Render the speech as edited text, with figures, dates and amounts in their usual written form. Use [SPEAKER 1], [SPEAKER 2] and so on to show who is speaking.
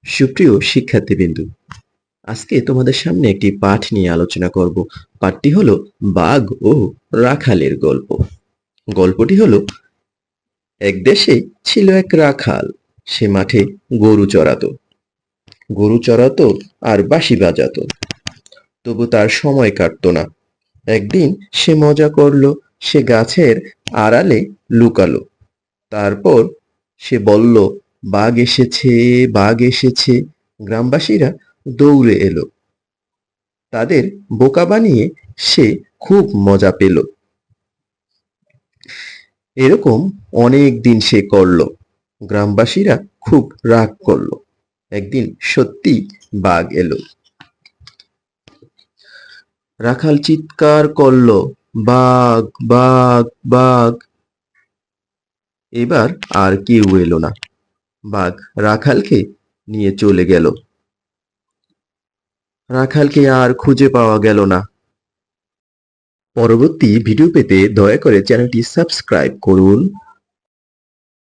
[SPEAKER 1] সুপ্রিয় শিক্ষার্থীবৃন্দু, আজকে তোমাদের সামনে একটি পাঠ নিয়ে আলোচনা করব। পাঠটি হলো বাঘ ও রাখালের গল্প। গল্পটি হলো, এক দেশে ছিল এক রাখাল। সে মাঠে গরু চড়াতো আর বাঁশি বাজাতো। তবু তার সময় কাটতো না। একদিন সে মজা করলো। সে গাছের আড়ালে লুকালো। তারপর সে বলল, বাঘ এসেছে, বাঘ এসেছে। গ্রামবাসীরা দৌড়ে এলো। তাদের বোকা বানিয়ে সে খুব মজা পেল। এরকম অনেক দিন সে করলো। গ্রামবাসীরা খুব রাগ করলো। একদিন সত্যি বাঘ এলো। রাখাল চিৎকার করলো, বাঘ, বাঘ, বাঘ। এবার আর কেউ এলো না। বাঘ রাখালকে নিয়ে চলে গেল। রাখালকে আর খুঁজে পাওয়া গেল না। পরবর্তী ভিডিও পেতে দয়া করে চ্যানেলটি সাবস্ক্রাইব করুন।